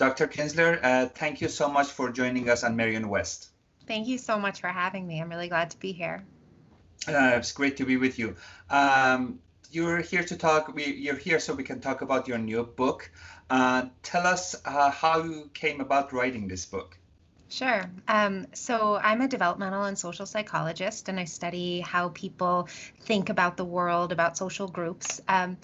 Dr. Kinzler, thank you so much for joining us on Marion West. Thank you so much for having me. I'm really glad to be here. It's great to be with you. You're here to talk. You're here so we can talk about your new book. Tell us how you came about writing this book. Sure. So I'm a developmental and social psychologist, and I study how people think about the world, about social groups. And,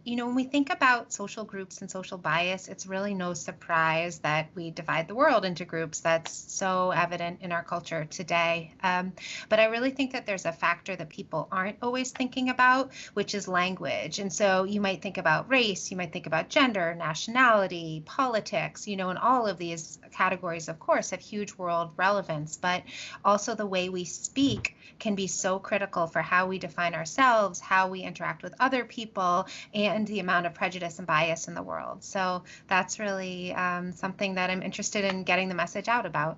when we think about social groups and social bias, it's really no surprise that we divide the world into groups. That's so evident in our culture today. But I really think that there's a factor that people aren't always thinking about, which is language. And so you might think about race, you might think about gender, nationality, politics, and all of these categories, of course, have huge world relevance, but also the way we speak can be so critical for how we define ourselves, how we interact with other people, and the amount of prejudice and bias in the world. So that's really something that I'm interested in getting the message out about.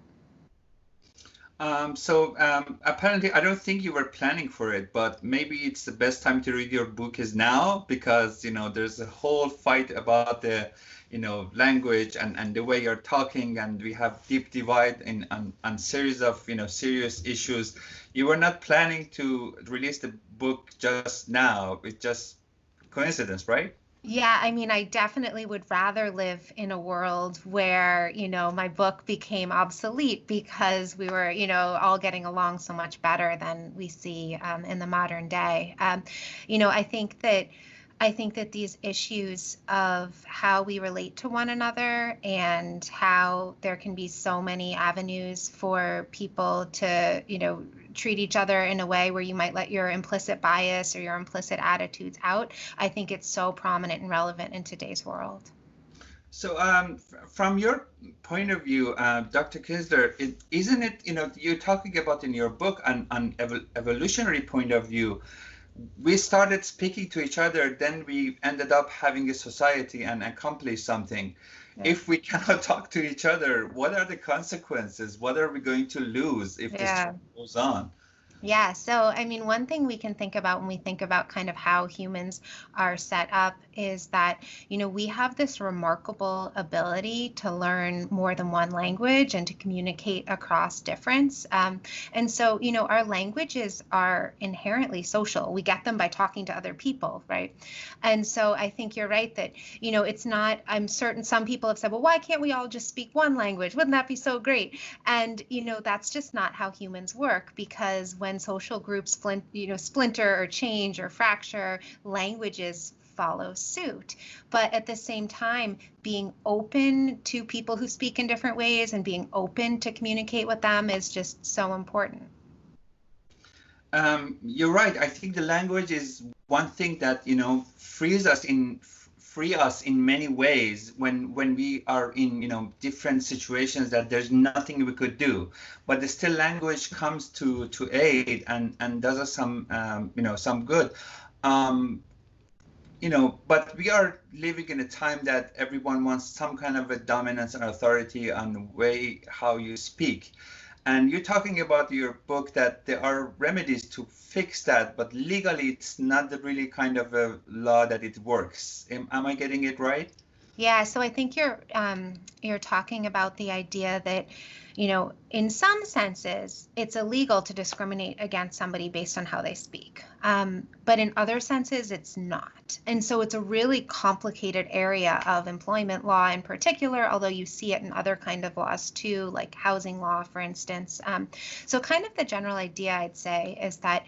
Apparently, I don't think you were planning for it, but maybe it's the best time to read your book is now, because there's a whole fight about the language and the way you're talking, and we have deep divide on series of serious issues. You were not planning to release the book just now. It's just coincidence, right? Yeah, I definitely would rather live in a world where, my book became obsolete because we were, all getting along so much better than we see in the modern day. I think that these issues of how we relate to one another and how there can be so many avenues for people to, treat each other in a way where you might let your implicit bias or your implicit attitudes out. I think it's so prominent and relevant in today's world. So from your point of view, Dr. Kinzler, isn't it, you're talking about in your book on evolutionary point of view, we started speaking to each other, then we ended up having a society and accomplished something. Yeah. If we cannot talk to each other, what are the consequences? What are we going to lose if this goes on? Yeah, so one thing we can think about when we think about kind of how humans are set up is that, we have this remarkable ability to learn more than one language and to communicate across difference. And so, our languages are inherently social. We get them by talking to other people, right? And so I think you're right that, it's not, I'm certain some people have said, well, why can't we all just speak one language? Wouldn't that be so great? And, that's just not how humans work, because when social groups splinter or change or fracture, languages follow suit. But at the same time, being open to people who speak in different ways and being open to communicate with them is just so important. You're right. I think the language is one thing that free us in many ways when we are in different situations that there's nothing we could do, but still language comes to aid and does us some some good. But we are living in a time that everyone wants some kind of a dominance and authority on the way how you speak. And you're talking about your book that there are remedies to fix that, but legally it's not the really kind of a law that it works. Am I getting it right? Yeah, so I think you're talking about the idea that, in some senses, it's illegal to discriminate against somebody based on how they speak. But in other senses, it's not. And so it's a really complicated area of employment law in particular, although you see it in other kind of laws too, like housing law, for instance. So kind of the general idea, I'd say, is that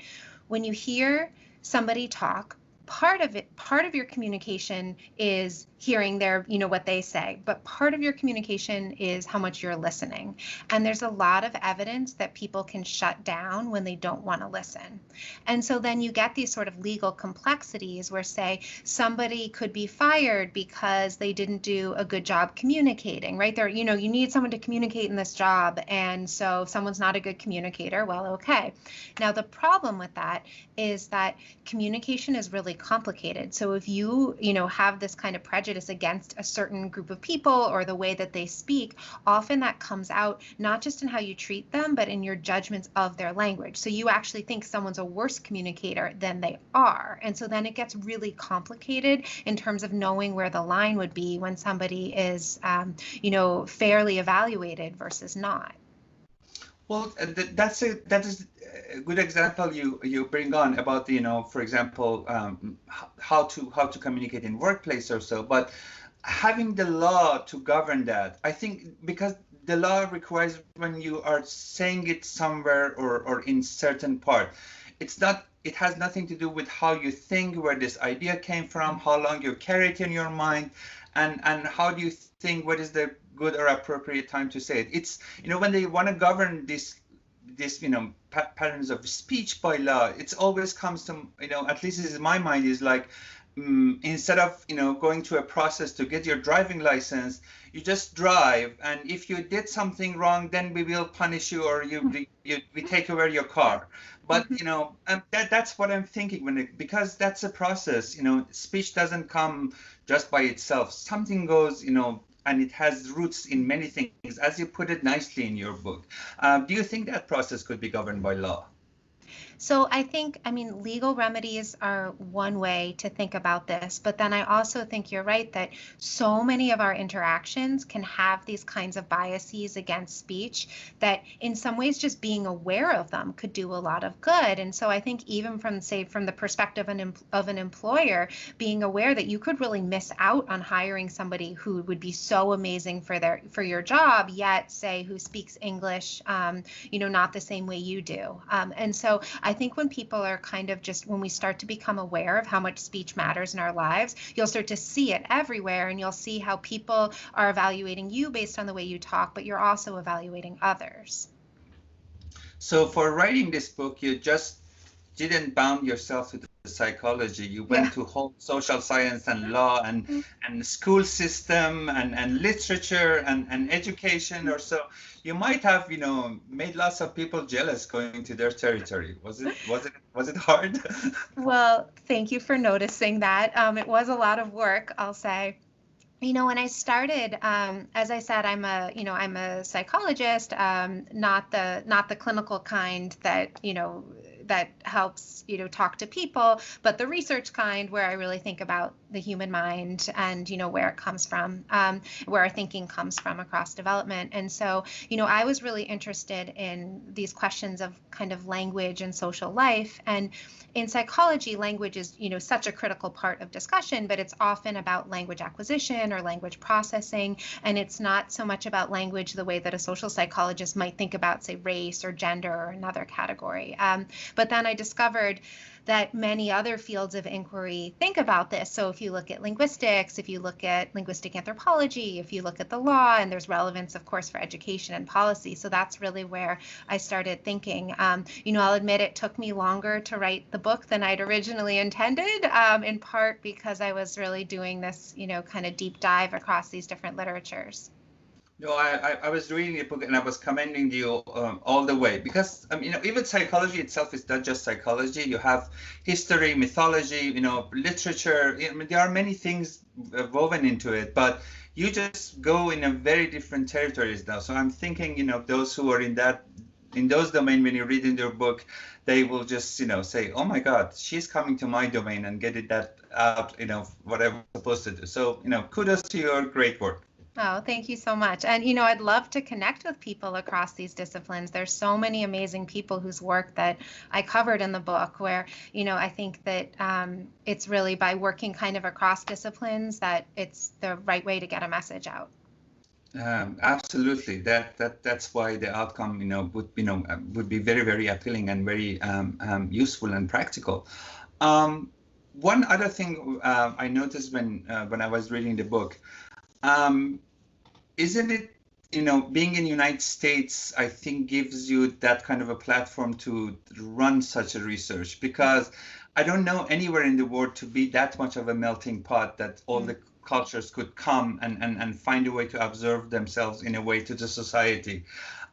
when you hear somebody talk, part of your communication is hearing their, what they say, but part of your communication is how much you're listening. And there's a lot of evidence that people can shut down when they don't want to listen. And so then you get these sort of legal complexities where, say, somebody could be fired because they didn't do a good job communicating, right? There, you need someone to communicate in this job. And so if someone's not a good communicator, well, okay. Now, the problem with that is that communication is really really complicated. So if you have this kind of prejudice against a certain group of people or the way that they speak, often that comes out not just in how you treat them, but in your judgments of their language. So you actually think someone's a worse communicator than they are. And so then it gets really complicated in terms of knowing where the line would be when somebody is, fairly evaluated versus not. Well, that is a good example you bring on about for example, how to communicate in workplace or so. But having the law to govern that, I think, because the law requires when you are saying it somewhere or in certain part, it has nothing to do with how you think, where this idea came from, how long you carry it in your mind, and how do you think, what is the good or appropriate time to say it. It's, when they want to govern this patterns of speech by law, it always comes to, at least in my mind, is like, instead of going through a process to get your driving license, you just drive, and if you did something wrong, then we will punish you, or we take away your car. But that's what I'm thinking because that's a process. Speech doesn't come just by itself. Something goes, and it has roots in many things, as you put it nicely in your book. Do you think that process could be governed by law? So I think, legal remedies are one way to think about this, but then I also think you're right that so many of our interactions can have these kinds of biases against speech that in some ways just being aware of them could do a lot of good. And so I think even from the perspective of an employer, being aware that you could really miss out on hiring somebody who would be so amazing for your job, yet say who speaks English, not the same way you do. And so I think when people are when we start to become aware of how much speech matters in our lives, you'll start to see it everywhere, and you'll see how people are evaluating you based on the way you talk, but you're also evaluating others. So for writing this book, you just didn't bound yourself to the psychology. You went to whole social science and law and school system and literature and education or so. You might have, made lots of people jealous going to their territory. Was it hard? Well, thank you for noticing that. It was a lot of work, I'll say. When I started, as I said, I'm a psychologist, not the clinical kind that helps, talk to people, but the research kind where I really think about the human mind and, where it comes from, where our thinking comes from across development. And so, I was really interested in these questions of kind of language and social life. And in psychology, language is, such a critical part of discussion, but it's often about language acquisition or language processing. And it's not so much about language the way that a social psychologist might think about, say, race or gender or another category. But then I discovered that many other fields of inquiry think about this. So if you look at linguistics, if you look at linguistic anthropology, if you look at the law, and there's relevance, of course, for education and policy. So that's really where I started thinking. I'll admit it took me longer to write the book than I'd originally intended, in part because I was really doing this, kind of deep dive across these different literatures. No, I was reading the book and I was commending you all the way because even psychology itself is not just psychology. You have history, mythology, literature. There are many things woven into it, but you just go in a very different territories now. So I'm thinking, those who are in those domain, when you read in their book, they will just say, oh my God, she's coming to my domain and getting that out, what I'm supposed to do. So kudos to your great work. Oh, thank you so much. And, I'd love to connect with people across these disciplines. There's so many amazing people whose work that I covered in the book where, I think that it's really by working kind of across disciplines that it's the right way to get a message out. Absolutely. That's why the outcome, would be very, very appealing and very useful and practical. One other thing I noticed when I was reading the book, isn't it, being in the United States, I think gives you that kind of a platform to run such a research, because I don't know anywhere in the world to be that much of a melting pot that all the cultures could come and find a way to observe themselves in a way to the society.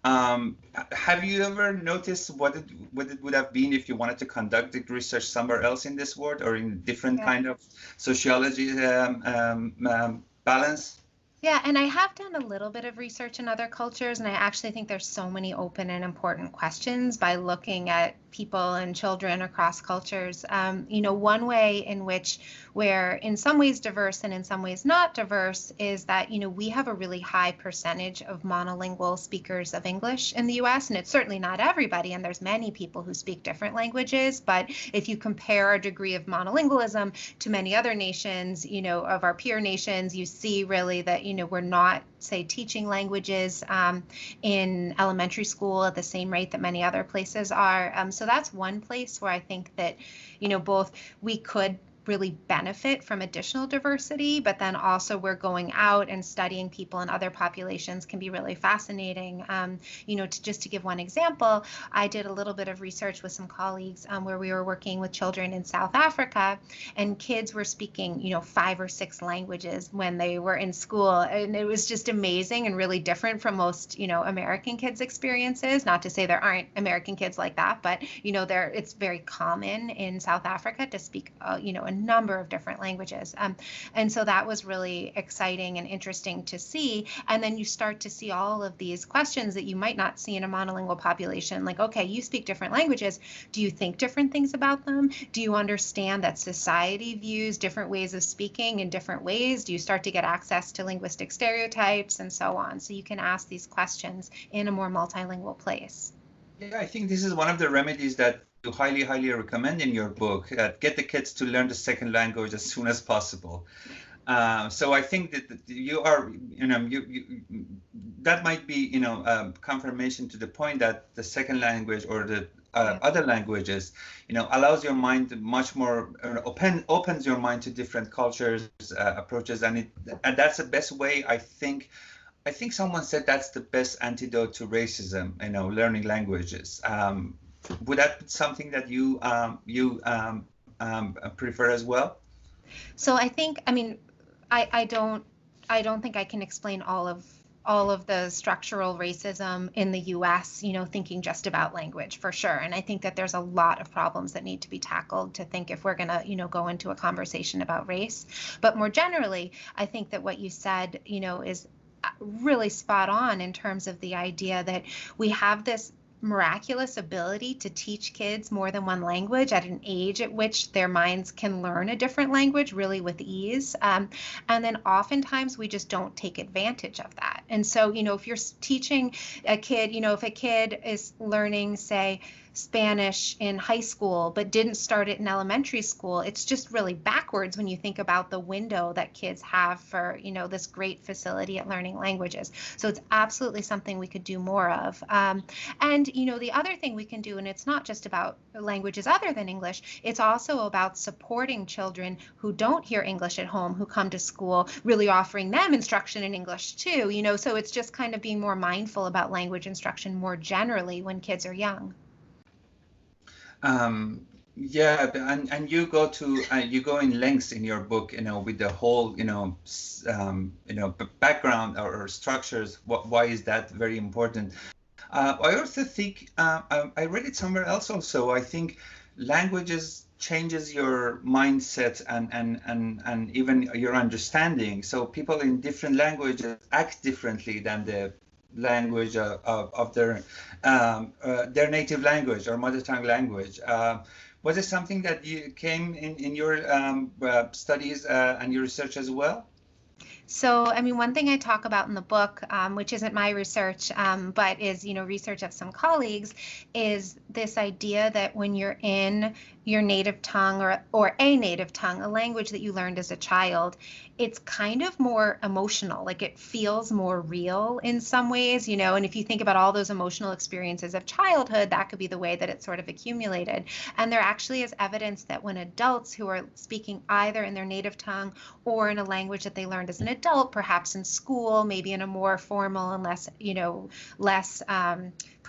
Have you ever noticed what it would have been if you wanted to conduct the research somewhere else in this world or in different Yeah. kind of sociology balance? Yeah, and I have done a little bit of research in other cultures, and I actually think there's so many open and important questions by looking at people and children across cultures. One way in which we're in some ways diverse and in some ways not diverse is that, we have a really high percentage of monolingual speakers of English in the US, and it's certainly not everybody, and there's many people who speak different languages, but if you compare our degree of monolingualism to many other nations, of our peer nations, you see really that, we're not, say, teaching languages in elementary school at the same rate that many other places are. So that's one place where I think that, both we could really benefit from additional diversity, but then also we're going out and studying people in other populations can be really fascinating. To give one example, I did a little bit of research with some colleagues where we were working with children in South Africa, and kids were speaking, 5 or 6 languages when they were in school, and it was just amazing and really different from most, American kids' experiences. Not to say there aren't American kids like that, but it's very common in South Africa to speak, a number of different languages. And so that was really exciting and interesting to see. And then you start to see all of these questions that you might not see in a monolingual population. Like, okay, you speak different languages. Do you think different things about them? Do you understand that society views different ways of speaking in different ways? Do you start to get access to linguistic stereotypes and so on? So you can ask these questions in a more multilingual place. Yeah, I think this is one of the remedies that you highly, highly recommend in your book. Get the kids to learn the second language as soon as possible. So I think that you are, that might be, confirmation to the point that the second language or the other languages, allows your mind much more opens your mind to different cultures, approaches, and that's the best way. I think someone said that's the best antidote to racism, learning languages. Would that be something that you prefer as well? So I think, I don't think I can explain all of the structural racism in the US, thinking just about language for sure. And I think that there's a lot of problems that need to be tackled to think if we're going to, go into a conversation about race. But more generally, I think that what you said, is really spot on in terms of the idea that we have this miraculous ability to teach kids more than one language at an age at which their minds can learn a different language really with ease. And then oftentimes we just don't take advantage of that. And so, if you're teaching a kid, if a kid is learning, say, Spanish in high school, but didn't start it in elementary school, it's just really backwards when you think about the window that kids have for, this great facility at learning languages. So it's absolutely something we could do more of. And, the other thing we can do, and it's not just about languages other than English, it's also about supporting children who don't hear English at home, who come to school, really offering them instruction in English too, so it's just kind of being more mindful about language instruction more generally when kids are young. Yeah, and you go in lengths in your book, with the whole, background or structures. Why is that very important? I also think I read it somewhere else. Also, I think languages changes your mindset and even your understanding. So people in different languages act differently than the language of their native language or mother tongue language. Was it something that you came in your studies and your research as well? So, one thing I talk about in the book, which isn't my research, but is, research of some colleagues, is this idea that when you're in your native tongue or a native tongue, a language that you learned as a child, it's kind of more emotional, like it feels more real in some ways, and if you think about all those emotional experiences of childhood, that could be the way that it sort of accumulated. And there actually is evidence that when adults who are speaking either in their native tongue or in a language that they learned as an adult, perhaps in school, maybe in a more formal and less, less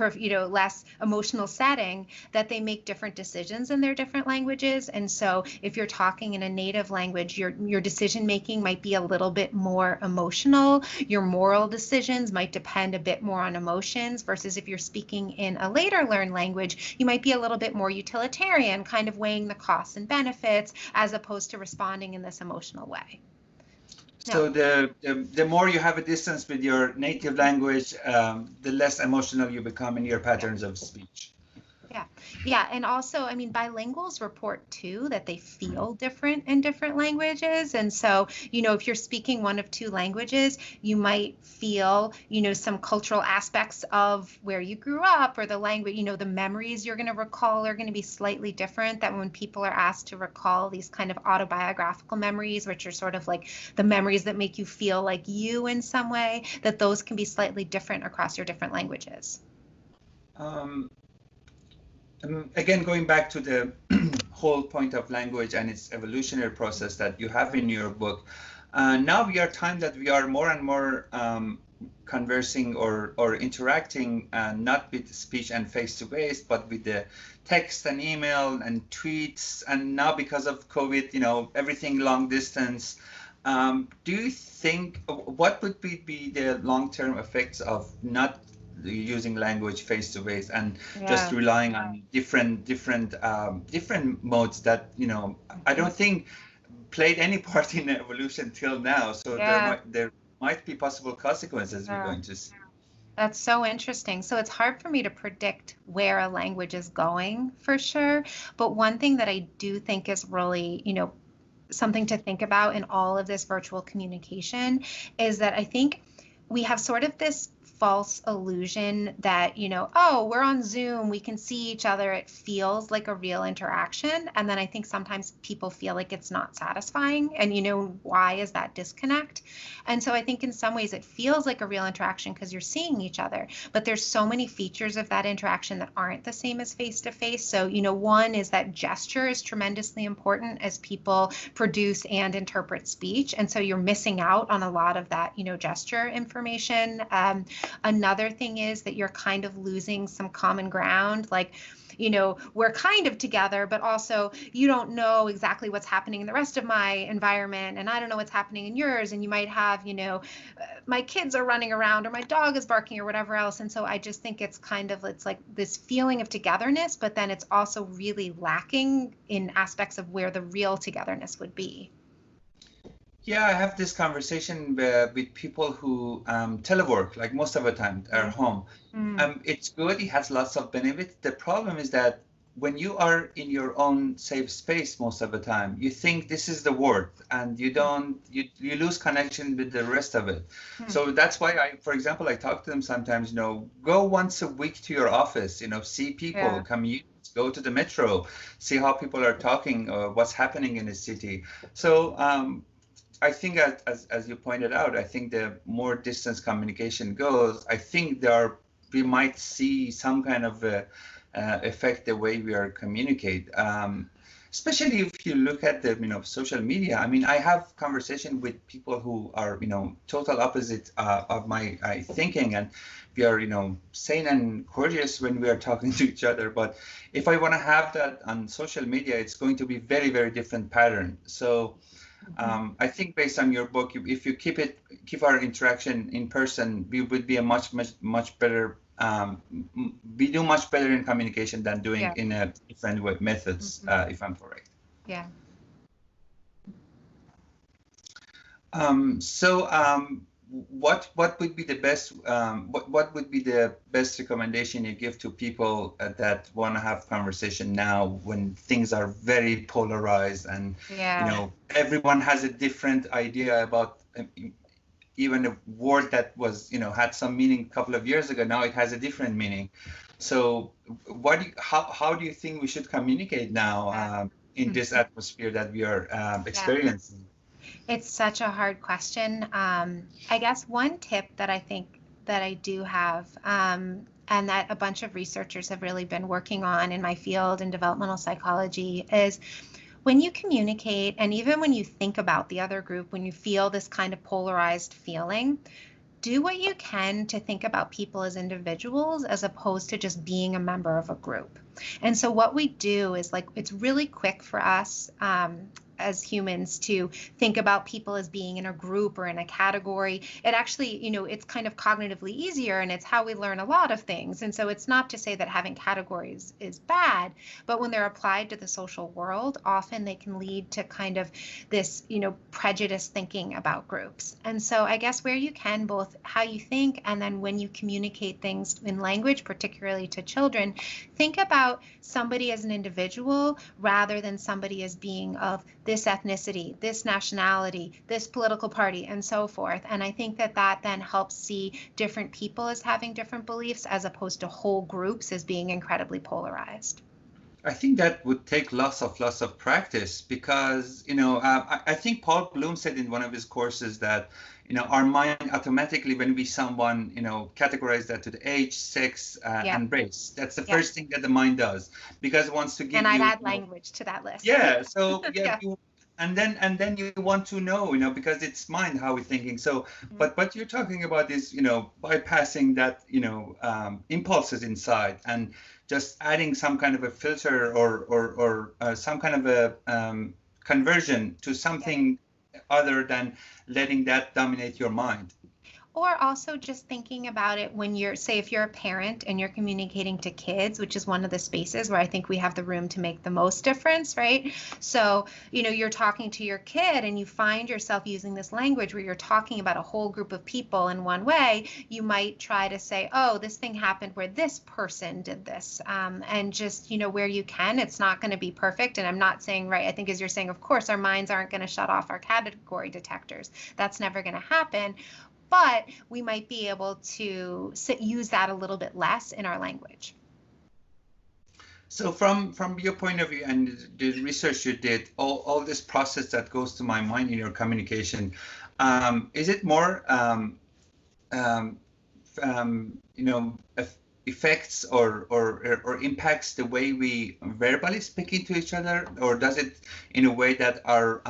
less emotional setting, that they make different decisions in their different languages. And so if you're talking in a native language, your decision making might be a little bit more emotional. Your moral decisions might depend a bit more on emotions, versus if you're speaking in a later learned language, you might be a little bit more utilitarian, kind of weighing the costs and benefits as opposed to responding in this emotional way. So the more you have a distance with your native language, the less emotional you become in your patterns of speech. Yeah. And also, I mean, bilinguals report too that they feel different in different languages. And so, if you're speaking one of two languages, you might feel, some cultural aspects of where you grew up, or the language, the memories you're going to recall are going to be slightly different than when people are asked to recall these kind of autobiographical memories, which are sort of like the memories that make you feel like you in some way, that those can be slightly different across your different languages. Again, going back to the whole point of language and its evolutionary process that you have in your book, now we are time that we are more and more conversing or interacting, not with speech and face-to-face, but with the text and email and tweets. And now because of COVID, everything long distance. Do you think, what would be the long-term effects of not using language face to face and just relying on different modes that I don't think played any part in evolution till now? So there might be possible consequences we're going to see. That's so interesting. So it's hard for me to predict where a language is going, for sure. But one thing that I do think is really, something to think about in all of this virtual communication is that I think we have sort of this false illusion that, we're on Zoom, we can see each other, it feels like a real interaction. And then I think sometimes people feel like it's not satisfying. And why is that disconnect? And so I think in some ways it feels like a real interaction because you're seeing each other, but there's so many features of that interaction that aren't the same as face to face. So, one is that gesture is tremendously important as people produce and interpret speech. And so you're missing out on a lot of that, gesture information. Another thing is that you're kind of losing some common ground, like, we're kind of together, but also you don't know exactly what's happening in the rest of my environment, and I don't know what's happening in yours. And you might have, my kids are running around, or my dog is barking, or whatever else. And so I just think it's like this feeling of togetherness, but then it's also really lacking in aspects of where the real togetherness would be. Yeah, I have this conversation with people who telework, like most of the time are home. It's good, it has lots of benefits. The problem is that when you are in your own safe space most of the time, you think this is the world, and you lose connection with the rest of it. So that's why for example, I talk to them sometimes, go once a week to your office, see people, commute, go to the metro, see how people are talking, what's happening in the city. So I think, as you pointed out, I think the more distance communication goes, I think we might see some kind of affect the way we are communicate. Especially if you look at the social media. I mean, I have conversation with people who are total opposite of my thinking, and we are sane and courteous when we are talking to each other. But if I want to have that on social media, it's going to be very, very different pattern. So. I think based on your book, if you keep our interaction in person, we would be a much better. We do much better in communication than doing in a different way, methods, if I'm correct. Yeah. What would be the best what would be the best recommendation you give to people that want to have conversation now when things are very polarized and everyone has a different idea about even a word that was had some meaning a couple of years ago, now it has a different meaning. So how do you think we should communicate now in this atmosphere that we are experiencing? It's such a hard question. I guess one tip that I think that I do have, and that a bunch of researchers have really been working on in my field in developmental psychology, is When you communicate, and even when you think about the other group, when you feel this kind of polarized feeling, do what you can to think about people as individuals as opposed to just being a member of a group. And so what we do is, like, it's really quick for us as humans to think about people as being in a group or in a category. It actually, it's kind of cognitively easier, and it's how we learn a lot of things. And so it's not to say that having categories is bad, but when they're applied to the social world, often they can lead to kind of this, prejudiced thinking about groups. And so I guess where you can, both how you think and then when you communicate things in language, particularly to children, think about somebody as an individual rather than somebody as being of this ethnicity, this nationality, this political party, and so forth. And I think that that then helps see different people as having different beliefs as opposed to whole groups as being incredibly polarized. I think that would take lots of practice because, I think Paul Bloom said in one of his courses that, our mind automatically, when we someone, categorize that to the age, sex, and race. That's the first thing that the mind does, because it wants to give you. And I'd add language to that list. Yeah. So and then you want to know, because it's mind how we're thinking. So, but what you're talking about is, bypassing that, impulses inside and just adding some kind of a filter or some kind of a conversion to something other than letting that dominate your mind. Or also just thinking about it when you're, say, if you're a parent and you're communicating to kids, which is one of the spaces where I think we have the room to make the most difference, right? So, you're talking to your kid and you find yourself using this language where you're talking about a whole group of people in one way. You might try to say, oh, this thing happened where this person did this. And just, where you can, it's not going to be perfect. And I'm not saying, right, I think as you're saying, of course, our minds aren't going to shut off our category detectors. That's never going to happen. But we might be able to use that a little bit less in our language. So from your point of view and the research you did, all this process that goes to my mind in your communication, is it more, effects or impacts the way we verbally speaking to each other, or does it in a way that our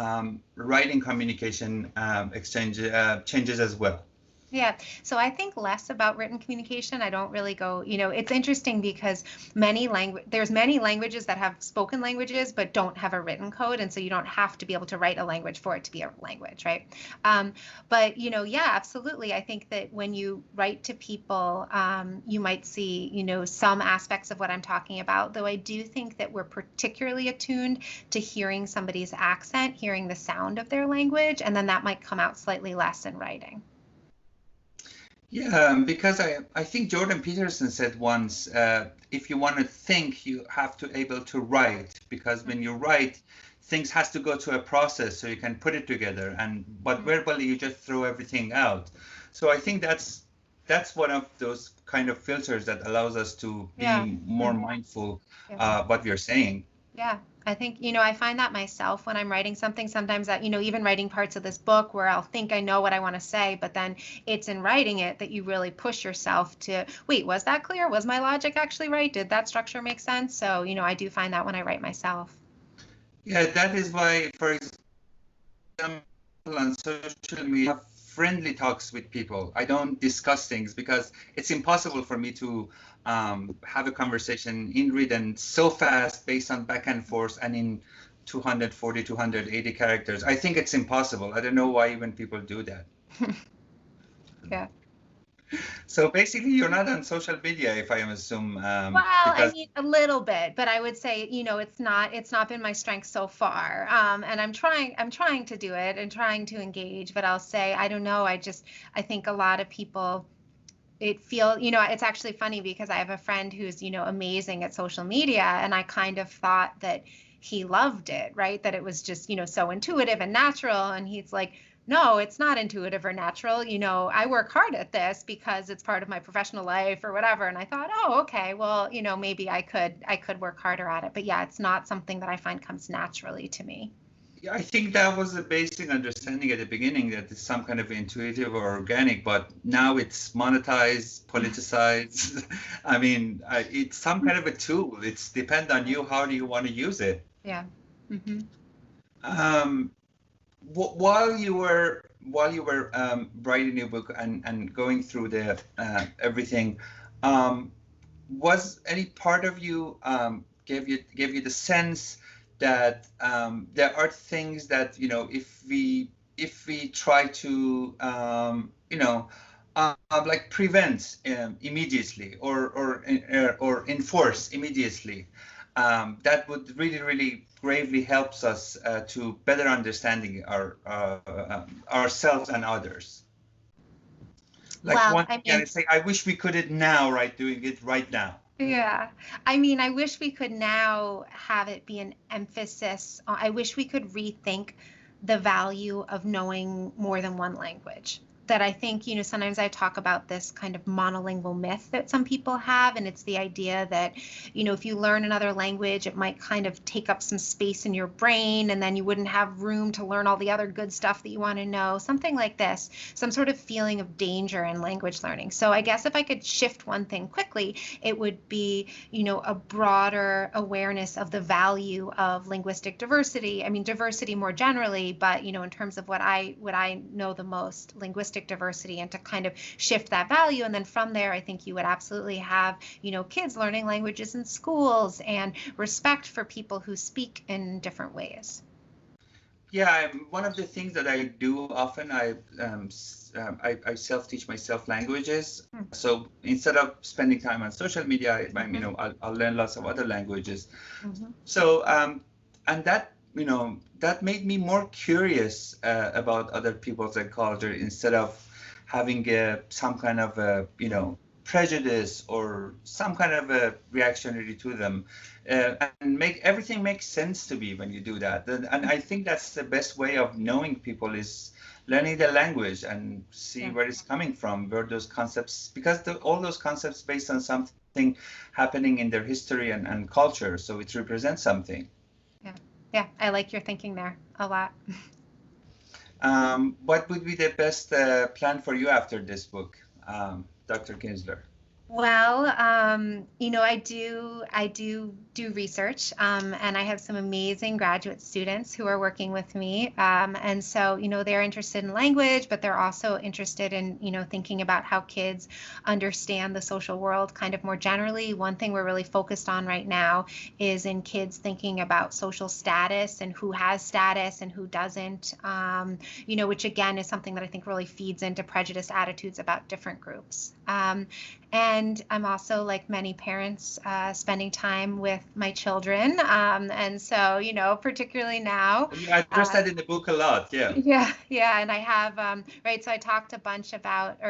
writing communication exchange changes as well? Yeah. So I think less about written communication. I don't really go, it's interesting because there's many languages that have spoken languages, but don't have a written code. And so you don't have to be able to write a language for it to be a language, right? But, yeah, absolutely. I think that when you write to people, you might see, some aspects of what I'm talking about, though I do think that we're particularly attuned to hearing somebody's accent, hearing the sound of their language, and then that might come out slightly less in writing. Yeah, because I think Jordan Peterson said once, if you want to think, you have to able to write, because when you write, things has to go to a process so you can put it together. But verbally, you just throw everything out. So I think that's one of those kind of filters that allows us to be more mindful what we are saying. Yeah, I think, I find that myself when I'm writing something, sometimes that, even writing parts of this book where I'll think I know what I want to say, but then it's in writing it that you really push yourself to, wait, was that clear? Was my logic actually right? Did that structure make sense? So, I do find that when I write myself. Yeah, that is why, for example, on social media, friendly talks with people. I don't discuss things because it's impossible for me to have a conversation in written so fast based on back and forth and in 240, 280 characters. I think it's impossible. I don't know why even people do that. Yeah. So basically, you're not on social media, if I assume. Well, I mean, a little bit, but I would say, it's not been my strength so far. And I'm trying to do it and trying to engage, but I'll say, I don't know. I think a lot of people, it's actually funny because I have a friend who's, amazing at social media, and I kind of thought that he loved it, right? That it was just, so intuitive and natural. And he's like, no, it's not intuitive or natural. I work hard at this because it's part of my professional life or whatever. And I thought, oh, okay, well, maybe I could work harder at it. But yeah, it's not something that I find comes naturally to me. Yeah, I think that was the basic understanding at the beginning, that it's some kind of intuitive or organic, but now it's monetized, politicized. I mean, it's some kind of a tool. It's depend on you. How do you want to use it? Yeah. Mm-hmm. Um, while you were writing your book and going through the everything, um, was any part of you gave you the sense that there are things that if we try to like prevent immediately or enforce immediately, that would really gravely helps us to better understanding ourselves and others. Like Well, one can say, I wish we could it now, right? Doing it right now. yeah. I mean, I wish we could now have it be an emphasis. I wish we could rethink the value of knowing more than one language. That I think, sometimes I talk about this kind of monolingual myth that some people have, and it's the idea that, if you learn another language, it might kind of take up some space in your brain, and then you wouldn't have room to learn all the other good stuff that you want to know, something like this, some sort of feeling of danger in language learning. So I guess if I could shift one thing quickly, it would be, a broader awareness of the value of linguistic diversity. I mean, diversity more generally, but, in terms of what I know the most, linguistic diversity, and to kind of shift that value. And then from there, I think you would absolutely have, kids learning languages in schools and respect for people who speak in different ways. Yeah, one of the things that I do often, I self-teach myself languages. So instead of spending time on social media, I'll learn lots of other languages. So and that that made me more curious about other people's culture, instead of having some kind of prejudice or some kind of a reactionary to them, and make everything make sense to me when you do that. And I think that's the best way of knowing people, is learning the language and see where it's coming from, where those concepts, because all those concepts based on something happening in their history and culture, so it represents something. Yeah, I like your thinking there a lot. What would be the best plan for you after this book, Dr. Kinzler? Well, I do research, and I have some amazing graduate students who are working with me. And so, they're interested in language, but they're also interested in, thinking about how kids understand the social world kind of more generally. One thing we're really focused on right now is in kids thinking about social status and who has status and who doesn't, which again is something that I think really feeds into prejudiced attitudes about different groups. And I'm also, like many parents, spending time with my children. And so, particularly now. You address that in the book a lot, yeah. Yeah. And I have, right, so I talked a bunch about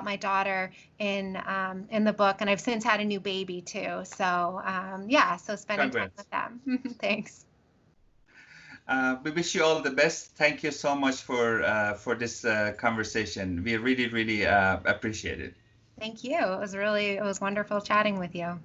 my daughter in the book, and I've since had a new baby too. So, so spending time with them. Thanks. We wish you all the best. Thank you so much for this conversation. We really appreciate it. Thank you. It was wonderful chatting with you.